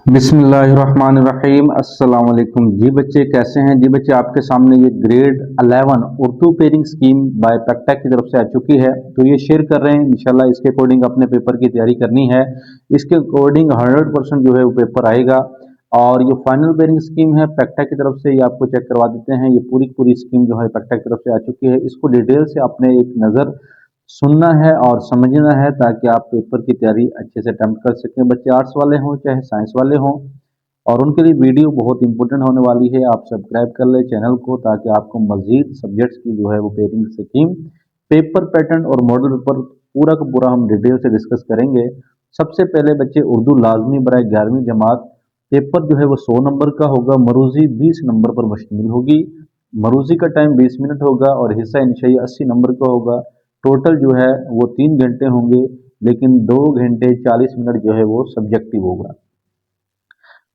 बिस्मिल्लाहिर्रहमानिर्रहीम। अस्सलाम वालेकुम। जी बच्चे कैसे हैं? जी बच्चे आपके सामने ये grade 11 Urdu pairing scheme by PECTA की तरफ से आ चुकी है, तो ये शेयर कर रहे हैं। इंशाल्लाह इसके अकॉर्डिंग अपने पेपर की तैयारी करनी है। इसके अकॉर्डिंग 100% जो है वो पेपर आएगा। और ये फाइनल पेयरिंग स्कीम है पैक्टा की तरफ से, ये आपको चेक करवा देते हैं। ये पूरी पूरी स्कीम जो है पैक्टा की तरफ से आ चुकी है। इसको डिटेल से आपने एक नज़र सुनना है और समझना है, ताकि आप पेपर की तैयारी अच्छे से अटेम्प्ट कर सकें। बच्चे आर्ट्स वाले हों चाहे साइंस वाले हों, और उनके लिए वीडियो बहुत इंपॉर्टेंट होने वाली है। आप सब्सक्राइब कर लें चैनल को, ताकि आपको मजीद सब्जेक्ट्स की जो है वो पेयरिंग स्कीम, पेपर पैटर्न और मॉडल पेपर पूरा का पूरा हम डिटेल से डिस्कस करेंगे। सबसे पहले बच्चे उर्दू लाजमी बराए 11वीं जमात, पेपर जो है वो 100 नंबर का होगा। मरूजी 20 नंबर पर मुश्तमिल होगी। मरूजी का टाइम 20 मिनट होगा और हिस्सा इंशाई 80 नंबर का होगा। टोटल जो है वो 3 घंटे होंगे, लेकिन 2 घंटे 40 मिनट जो है वो सब्जेक्टिव होगा।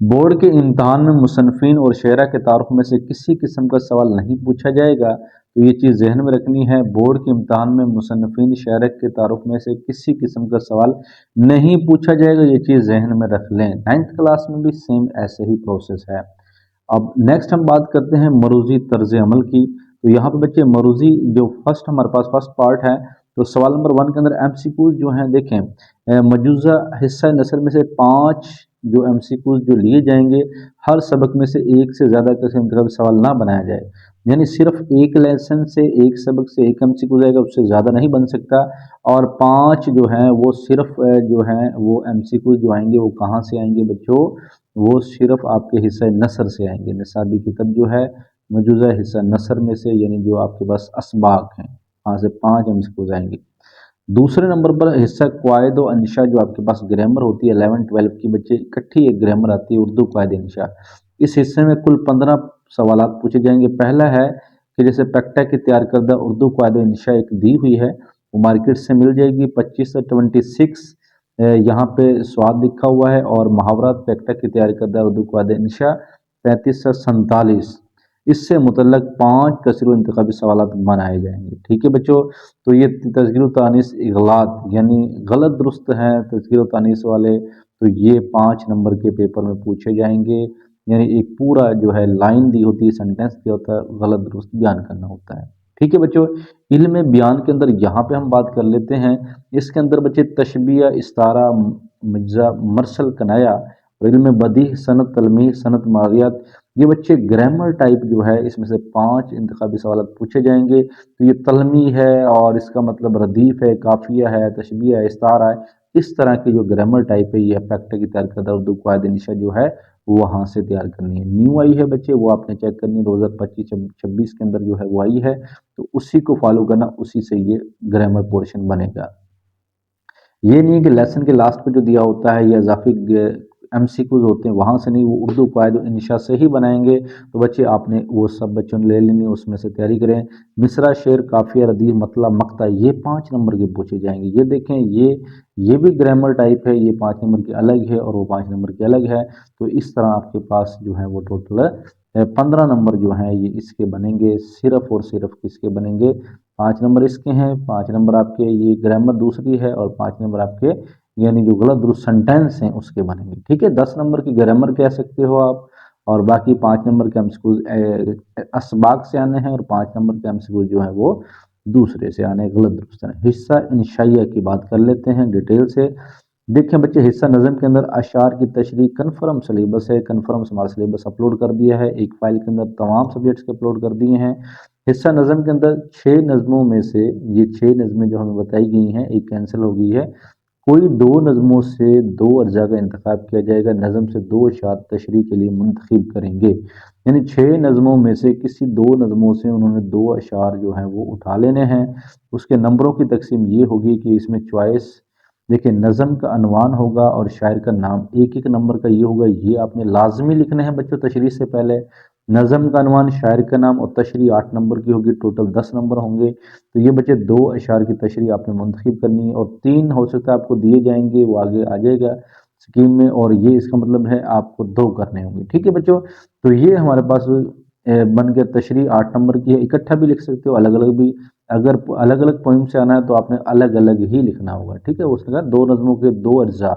बोर्ड के इम्तहान में मुसन्निफिन और शेरा के तारुफ में से किसी किस्म का सवाल नहीं पूछा जाएगा, तो ये चीज़ जहन में रखनी है। बोर्ड के इम्तहान में मुसन्निफिन शेरा के तारुफ में से किसी किस्म का सवाल नहीं पूछा जाएगा, ये चीज़ जहन में रख लें। 9th क्लास में भी सेम ऐसे ही प्रोसेस है। अब नेक्स्ट हम बात करते हैं मरूजी तर्ज अमल की। तो यहाँ पे बच्चे मरूजी जो फर्स्ट हमारे पास फर्स्ट पार्ट है, तो सवाल नंबर 1 के अंदर एमसीक्यूज जो हैं देखें, मौजूदा हिस्सा नसर में से 5 जो एमसीक्यूज जो लिए जाएंगे, हर सबक में से एक से ज़्यादा किस्म का सवाल ना बनाया जाए। यानी सिर्फ एक लेसन से एक सबक से एक एमसीक्यू जाएगा, उससे ज़्यादा नहीं बन सकता। और 5 जो हैं वो सिर्फ जो हैं वो एमसीक्यूज जो आएंगे वो कहाँ से आएंगे बच्चों? वो सिर्फ आपके हिस्सा नसर से आएंगे। निसाबी किताब जो है मौजूदा हिस्सा नसर में से, यानी जो आपके पास असबाक हैं, वहाँ से 5 एमसीक्यूज आएंगे। दूसरे नंबर पर हिस्सा क्वायद व अंशा, जो आपके पास ग्रामर होती है 11-12 की बच्चे इकट्ठी एक ग्रामर आती है उर्दू क्वायद अंशा। इस हिस्से में कुल 15 सवाल पूछे जाएंगे। पहला है कि जैसे पैक्टा की तैयार करदा उर्दू क्वायद अंशा एक दी हुई है, वो मार्केट से मिल जाएगी। 25 से 26 यहाँ पे स्वाद लिखा हुआ है, और मुहावरा पैक्टा की तैयार करदा उर्दू क्वायद अंशा 35 से 47, इससे मुतल्लक 5 कसर इंतखाबी सवाल बनाए जाएंगे। ठीक है बच्चों, तो ये तस्गीर तानीस इगलात यानी गलत दुरुस्त हैं तस्गीर तानीस वाले, तो ये 5 नंबर के पेपर में पूछे जाएंगे। यानी एक पूरा जो है लाइन दी होती है, सेंटेंस दिया होता है, गलत दुरुस्त बयान करना होता है। ठीक है बच्चों, इल्म बयान के अंदर यहाँ पे हम बात कर लेते हैं। इसके अंदर बच्चे तशबिया, इस्तारा, मज्जा, मरसल, कनाया, और इल्म बदी, सनत तलमी, सनत मारियात, ये बच्चे ग्रामर टाइप जो है इसमें से 5 इंतखाबी सवाल पूछे जाएंगे। तो ये तलमी है और इसका मतलब रदीफ है, काफिया है, तशबिया है, इस्तारा है, इस तरह की जो ग्रामर टाइप है ये पैक्टा की तैयार करता उर्दू क्वायद निशा जो है वहाँ से तैयार करनी है। न्यू आई है बच्चे, वो आपने चेक करनी है 2025-26 के अंदर जो है वो आई है, तो उसी को फॉलो करना, उसी से ये ग्रामर पोर्शन बनेगा। ये नहीं कि लेसन के लास्ट पे जो दिया होता है या इजाफी एमसीक्यूज होते हैं वहाँ से नहीं, वो उर्दू क्वायद इंशा से ही बनाएंगे। तो बच्चे आपने वो सब बच्चों ने ले लेनी, उसमें से तैयारी करें। मिसरा, शेर, काफिया, रदीफ, मतलब, मक्ता, ये 5 नंबर के पूछे जाएंगे। ये देखें, ये भी ग्रामर टाइप है, ये 5 नंबर की अलग है और वो 5 नंबर की अलग है। तो इस तरह आपके पास जो है वो टोटल 15 नंबर जो हैं ये इसके बनेंगे। सिर्फ और सिर्फ किसके बनेंगे? 5 नंबर इसके हैं, 5 नंबर आपके ये ग्रामर दूसरी है, और 5 नंबर आपके यानी जो गलत दुरुस्त सेंटेंस हैं उसके बनेंगे। ठीक है, 10 नंबर की ग्रामर कह सकते हो आप, और बाकी 5 नंबर के एमसीक्यूज असबाक से आने हैं, और 5 नंबर के एमसीक्यूज जो है वो दूसरे से आने, गलत दुरुस्त है। हिस्सा इंशाइया की बात कर लेते हैं डिटेल से। देखें बच्चे, हिस्सा नज़म के अंदर अशार की तशरीह कन्फर्म सिलेबस है, कन्फर्म हमारा सिलेबस अपलोड कर दिया है। एक फाइल के अंदर तमाम सब्जेक्ट्स के अपलोड कर दिए हैं। हिस्सा नज़म के अंदर 6 नज़मों में से ये 6 नज़में जो हमें बताई गई हैं, एक कैंसिल हो गई है। कोई 2 नज़मों से 2 अरजा का इंतखाब किया जाएगा। नज़म से 2 अशार तशरीह के लिए मुंतखब करेंगे। यानी 6 नज़मों में से किसी 2 नज़मों से उन्होंने 2 अशार जो हैं वो उठा लेने हैं। उसके नंबरों की तकसीम ये होगी कि इसमें चॉइस देखिए, नज़म का अनवान होगा और शायर का नाम, एक एक नंबर का ये होगा। ये आपने लाजमी लिखने हैं बच्चों तशरीह से पहले। नज़म का अनवान, शायर का नाम और तशरीह 8 नंबर की होगी, टोटल 10 नंबर होंगे। तो ये बच्चे 2 अशार की तशरीह आपने मुंतखब करनी है, और 3 हो सकता है आपको दिए जाएंगे, वो आगे आ जाएगा स्कीम में, और ये इसका मतलब है आपको 2 करने होंगे। ठीक है बच्चों, तो ये हमारे पास बन गया। तशरीह 8 नंबर की है, इकट्ठा भी लिख सकते हो, अलग अलग भी। अगर अलग अलग पॉइंट से आना है तो आपने अलग अलग ही लिखना होगा। ठीक है, उसने कहा 2 नज़मों के 2 अज्जा,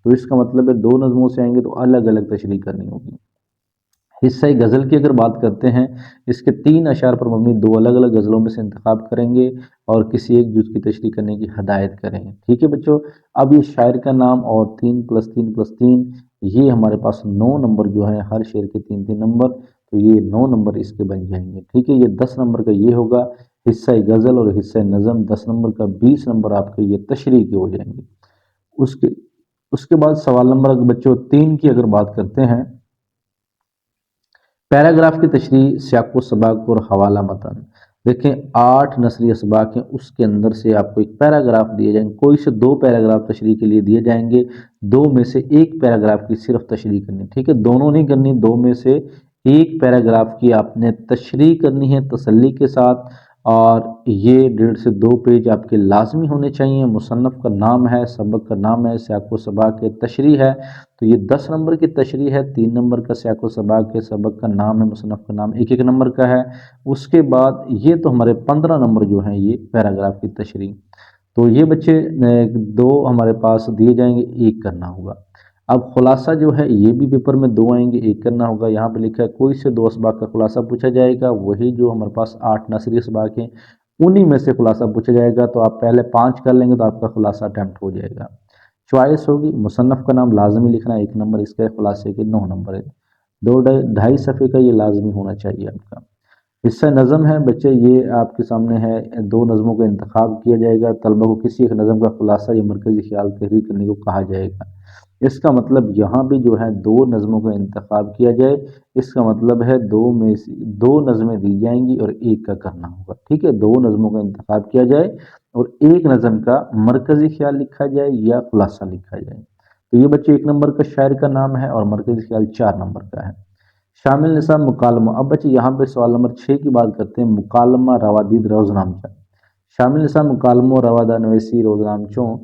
तो इसका मतलब है 2 नज़मों से आएंगे तो अलग अलग तशरीह करनी होगी। हिस्सा गज़ल की अगर बात करते हैं, इसके 3 अशार पर मबनी 2 अलग अलग गज़लों में से इंतखाब करेंगे और किसी एक जुज़ की तशरीह करने की हदायत करेंगे। ठीक है बच्चों, अब ये शायर का नाम और 3 + 3 + 3, ये हमारे पास 9 नंबर जो हैं, हर शेर के 3-3 नंबर, तो ये 9 नंबर इसके बन जाएंगे। ठीक है, ये 10 नंबर का ये होगा हिस्सा गज़ल और हिस्सा नज़म, 10 नंबर का 20 नंबर आपके ये तशरीह के हो जाएंगे। उसके उसके बाद सवाल नंबर बच्चों 3 की अगर बात करते हैं, पैराग्राफ की तशरीह, सियाक़ व सबाक़ और हवाला मतन। देखें 8 नसरी असबाक हैं, उसके अंदर से आपको एक पैराग्राफ दिए जाएंगे, कोई से 2 पैराग्राफ तशरीह के लिए दिए जाएंगे, 2 में से एक पैराग्राफ की सिर्फ तशरीह करनी। ठीक है, दोनों नहीं करनी, 2 में से एक पैराग्राफ की आपने तशरीह करनी है तसल्ली के साथ, और ये 1.5 से 2 पेज आपके लाजमी होने चाहिए। मुसन्नफ़ का नाम है, सबक का नाम है, सियाक़ व सबाक़ के तशरीह है, तो ये 10 नंबर की तशरीह है, 3 नंबर का सियाक़ व सबाक़ के सबक का नाम है, मुसन्नफ़ का नाम 1-1 नंबर का है। उसके बाद ये तो हमारे 15 नंबर जो हैं ये पैराग्राफ की तशरीह। तो ये बच्चे 2 हमारे पास दिए जाएंगे, 1 करना होगा। अब खुलासा जो है ये भी पेपर में 2 आएंगे, 1 करना होगा। यहाँ पे लिखा है कोई से 2 असबाक का खुलासा पूछा जाएगा, वही जो हमारे पास 8 नसरी असबाक हैं उन्हीं में से खुलासा पूछा जाएगा। तो आप पहले 5 कर लेंगे तो आपका खुलासा अटैम्प्ट हो जाएगा। चॉइस होगी, मुसन्नफ़ का नाम लाजमी लिखना, 1 नंबर, इसका खुलासे के 9 नंबर है। 2-2.5 सफ़े का ये लाजमी होना चाहिए आपका। हिस्सा नज़म है बच्चे, ये आपके सामने है, 2 नज़मों का इंतखाब किया जाएगा, तलबा को किसी एक नज़म का खुलासा या मरकज़ी ख्याल तहरीर करने को कहा जाएगा। इसका मतलब यहाँ भी जो है 2 नज़मों का इंतखाब किया जाए, इसका मतलब है 2 में से 2 नज़में दी जाएंगी और 1 का करना होगा। ठीक है, 2 नज़मों का इंतखाब किया जाए और 1 नज़म का मरकज़ी ख्याल लिखा जाए या खुलासा लिखा जाए। तो ये बच्चे 1 नंबर का शायर का नाम है और मरकज़ी ख्याल 4 नंबर का है। शामिल निसाब मुकालमा। अब बच्चे यहाँ पे सवाल नंबर 6 की बात करते हैं, मुकालमा रवादीद रोज़नामचा। शामिल निसाब मुकालमों रवादा नवेसी रोज़नामचों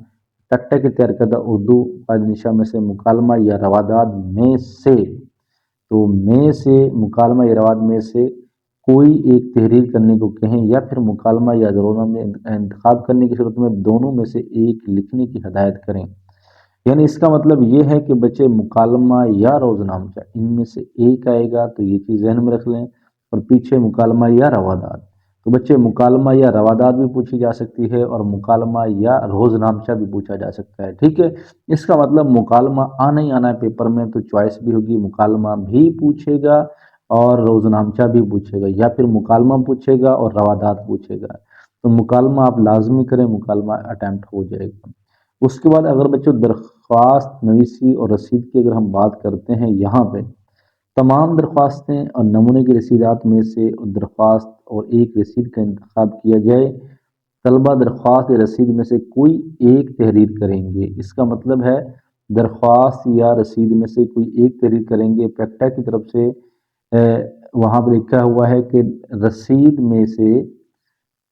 टक टक तैयार करदा उर्दू निशा में से मुकालमा या रवादात में से, तो में से मुकालमा या रवाद में से कोई एक तहरीर करने को कहें या फिर मुकालमा या रोज़नामा में इंतखाब करने की सूरत में दोनों में से एक लिखने की हदायत करें। यानी इसका मतलब ये है कि बच्चे मुकालमा या रोज़नामचा इनमें से एक आएगा, तो ये चीज़ जहन में रख लें, और पीछे मुकालमा या रवादात। तो बच्चे मुकालमा या रवादात भी पूछी जा सकती है और मुकालमा या रोज़नामचा भी पूछा जा सकता है। ठीक है, इसका मतलब मुकालमा आना ही आना है पेपर में, तो चॉइस भी होगी, मुकालमा भी पूछेगा और रोज़नामचा भी पूछेगा, या फिर मुकालमा पूछेगा और रवादात पूछेगा। तो मुकालमा आप लाजमी करें, मुकालमा अटैम्प्ट हो जाएगा। उसके बाद अगर बच्चों दरख्वास्त नवीसी और रसीद की अगर हम बात करते हैं, यहाँ पे तमाम दरख्वास्तें और नमूने की रसीदात में से दरख्वास्त और एक रसीद का इंतखाब किया जाए। तलबा दरख्वास्त या रसीद में से कोई एक तहरीर करेंगे, इसका मतलब है दरख्वास्त या रसीद में से कोई एक तहरीर करेंगे। पैक्टा की तरफ से वहाँ पर लिखा हुआ है कि रसीद में से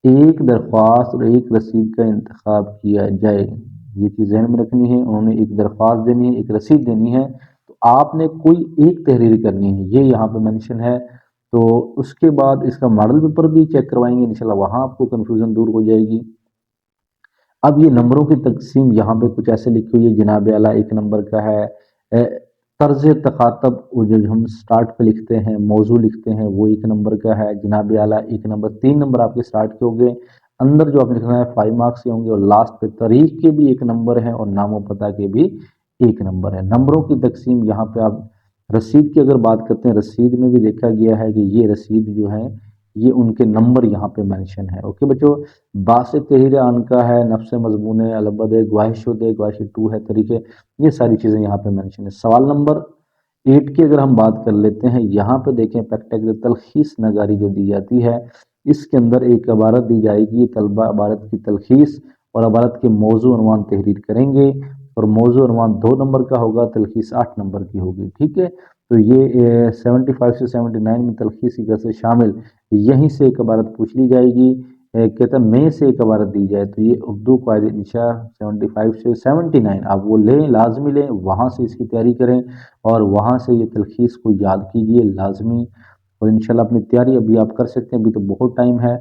एक दरख्वास्त और एक रसीद का इंतखाब किया जाए। ये चीज़ ज़हन में रखनी है, उन्होंने एक दरख्वास्त देनी है, एक रसीद देनी है, तो आपने कोई एक तहरीर करनी है, ये यहाँ पे मेंशन है। तो उसके बाद इसका मॉडल पेपर भी चेक करवाएंगे इंशाल्लाह, वहाँ आपको कन्फ्यूज़न दूर हो जाएगी। अब ये नंबरों की तकसीम यहाँ पे कुछ ऐसे लिखी हुई है, जनाब आला 1 नंबर का है, तर्ज तखातब जो हम स्टार्ट पे लिखते हैं, मौजू लिखते हैं, वो 1 नंबर का है, जनाब आला 1 नंबर। 3 नंबर आपके स्टार्ट के हो गए, अंदर जो आपने लिखना है 5 मार्क्स के होंगे, और लास्ट पे तारीख के भी 1 नंबर है और नामो पता के भी 1 नंबर है। नंबरों की तकसीम यहाँ पे आप रसीद की अगर बात करते हैं, रसीद में भी देखा गया है कि ये रसीद जो है ये उनके नंबर यहाँ पे मेंशन है। ओके बच्चों, बासे तहरीर आन का है, नफ्स मजमून अलबद गवाहिश 2 है तरीके, ये सारी चीज़ें यहाँ पे मेंशन है। सवाल नंबर 8 की अगर हम बात कर लेते हैं, यहाँ पे देखें पैक्टा तलखीस नगारी जो दी जाती है, इसके अंदर एक इबारत दी जाएगी, तलबा इबारत की तलखीस और इबारत के मौजू अनवान तहरीर करेंगे, और मौजू अनवान 2 नंबर का होगा, तलखीस 8 नंबर की होगी। ठीक है, तो ये 75 से 79 में तलखीस की से शामिल, यहीं से एक इबारत पूछ ली जाएगी। कहता में से एक इबारत दी जाए, तो ये उर्दू कायदे निशा 75 से 79 आप वो लें, लाजमी लें, वहाँ से इसकी तैयारी करें और वहाँ से ये तलखीस को याद कीजिए लाजमी, और इंशाल्लाह अपनी तैयारी अभी आप कर सकते हैं, अभी तो बहुत टाइम है।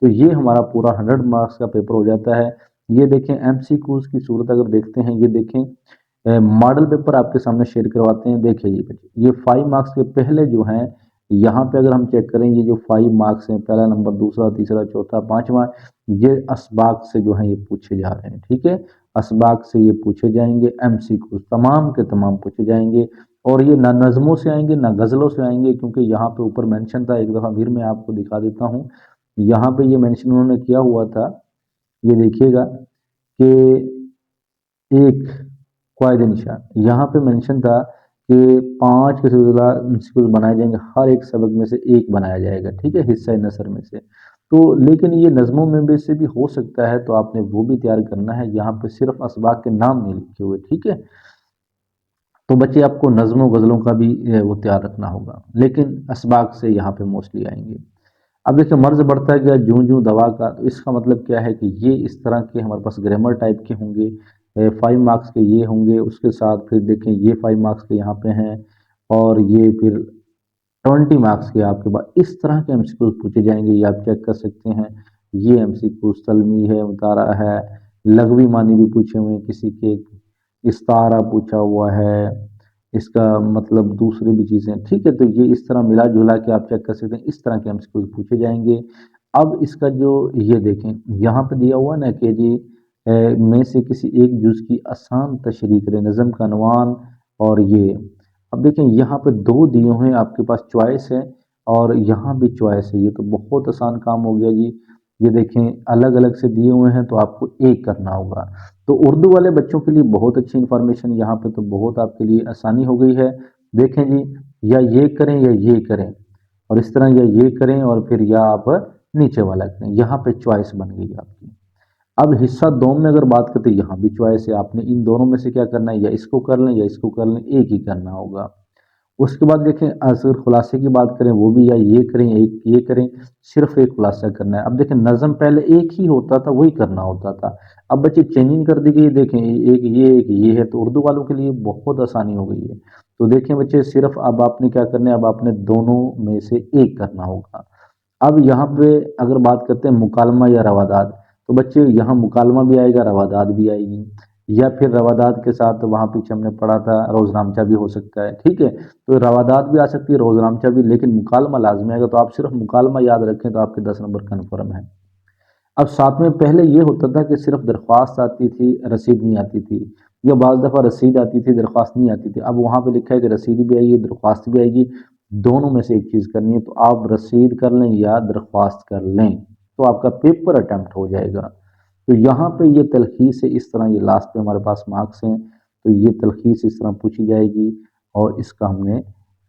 तो ये हमारा पूरा 100 मार्क्स का पेपर हो जाता है। ये देखें MCQs की सूरत अगर देखते हैं, ये देखें मॉडल पेपर आपके सामने शेयर करवाते हैं। देखिए जी बच्चे, ये 5 मार्क्स के पहले जो हैं, यहाँ पे अगर हम चेक करें, ये जो 5 मार्क्स हैं, पहला नंबर, दूसरा, तीसरा, चौथा, पांचवा, ये असबाक से जो है ये पूछे जा रहे हैं। ठीक है, असबाक से ये पूछे जाएंगे, एमसीक्यू तमाम के तमाम पूछे जाएंगे। और ये ना नज़मों से आएंगे ना गज़लों से आएंगे, क्योंकि यहाँ पे ऊपर मेंशन था, एक दफ़ा फिर मैं आपको दिखा देता हूँ। यहाँ पे ये मेंशन उन्होंने किया हुआ था, ये देखिएगा कि एक कायदे निशान यहाँ पे मेंशन था कि 5 के सिलसिला एमसीक्यूज बनाए जाएंगे, हर एक सबक में से एक बनाया जाएगा। ठीक है, हिस्सा नसर में से। तो लेकिन ये नज़मों में भी से भी हो सकता है, तो आपने वो भी तैयार करना है। यहाँ पे सिर्फ असबाक के नाम नहीं लिखे हुए। ठीक है, तो बच्चे आपको नज़मों गज़लों का भी वो तैयार रखना होगा, लेकिन असबाक से यहाँ पे मोस्टली आएंगे। अब देखिए, मर्ज बढ़ता गया जूं जूं दवा का, तो इसका मतलब क्या है कि ये इस तरह के हमारे पास ग्रामर टाइप के होंगे। 5 मार्क्स के ये होंगे, उसके साथ फिर देखें ये 5 मार्क्स के यहाँ पे हैं, और ये फिर 20 मार्क्स के आपके पास इस तरह के एमसीक्यूज पूछे जाएंगे। ये आप चेक कर सकते हैं। ये एमसीक्यूज तलमी है, मुतारा है, लघवी मानी भी पूछे हुए हैं किसी के, इस्तारा पूछा हुआ है, इसका मतलब दूसरी भी चीज़ें। ठीक है, तो ये इस तरह मिला जुला के आप चेक कर सकते हैं, इस तरह के एमसीक्यूज पूछे जाएंगे। अब इसका जो ये देखें, यहाँ पे दिया हुआ ना कि जी में से किसी एक जुज की आसान तशरीह करें, नज़म का अनवान। और ये अब देखें, यहाँ पे 2 दिए हुए हैं, आपके पास चॉइस है और यहाँ भी चॉइस है। ये तो बहुत आसान काम हो गया जी। ये देखें, अलग अलग से दिए हुए हैं, तो आपको एक करना होगा। तो उर्दू वाले बच्चों के लिए बहुत अच्छी इन्फॉर्मेशन यहाँ पे, तो बहुत आपके लिए आसानी हो गई है। देखें जी, या ये करें या ये करें, और इस तरह या ये करें और फिर या आप नीचे वाला करें, यहाँ पे चॉइस बन गई आपकी। अब हिस्सा 2 में अगर बात करते हैं, यहाँ भी चॉइस है, आपने इन दोनों में से क्या करना है, या इसको कर लें या इसको कर लें, एक ही करना होगा। उसके बाद देखें, अगर खुलासे की बात करें, वो भी या ये करें या ये करें, सिर्फ एक खुलासा करना है। अब देखें, नज़म पहले एक ही होता था, वही करना होता था। अब बच्चे चेंजिंग कर दी गई, देखें एक ये है, तो उर्दू वालों के लिए बहुत आसानी हो गई है। तो देखें बच्चे, सिर्फ अब आपने क्या करना है, अब आपने दोनों में से एक करना होगा। अब यहाँ पे अगर बात करते हैं मुकालमा या रवादात, तो बच्चे यहाँ मुकालमा भी आएगा, रवादात भी आएगी, या फिर रवादात के साथ वहाँ पीछे हमने पढ़ा था रोजनामचा भी हो सकता है। ठीक है, तो रवादात भी आ सकती है, रोजनामचा भी, लेकिन मुकालमा लाजमी आएगा। तो आप सिर्फ मुकालमा याद रखें, तो आपके 10 नंबर कन्फर्म है। अब साथ में पहले ये होता था कि सिर्फ दरख्वास्त आती थी, रसीद नहीं आती थी, या बाज़ दफ़ा रसीद आती थी, दरख्वास्त नहीं आती थी। अब वहाँ पे लिखा है कि रसीद भी आएगी, दरख्वास्त भी आएगी, दोनों में से एक चीज़ करनी है। तो आप रसीद कर लें या दरख्वास्त कर लें, तो आपका पेपर अटैम्प्ट हो जाएगा। तो यहाँ पे ये तलखीस है, इस तरह ये लास्ट में हमारे पास मार्क्स हैं, तो ये तलखीस इस तरह पूछी जाएगी, और इसका हमने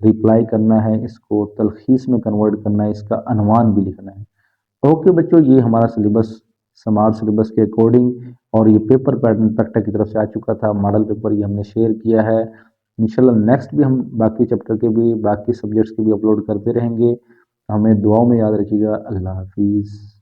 रिप्लाई करना है, इसको तलखीस में कन्वर्ट करना है, इसका अनवान भी लिखना है। ओके बच्चों, ये हमारा सिलेबस स्मार्ट सिलेबस के अकॉर्डिंग, और ये पेपर पैटर्न पैक्टा की तरफ से आ चुका था, मॉडल पेपर ये हमने शेयर किया है। इंशाल्लाह नेक्स्ट भी हम बाकी चैप्टर के भी, बाकी सब्जेक्ट्स के भी अपलोड करते रहेंगे। हमें दुआओं में याद रखिएगा। अल्लाह हाफिज़।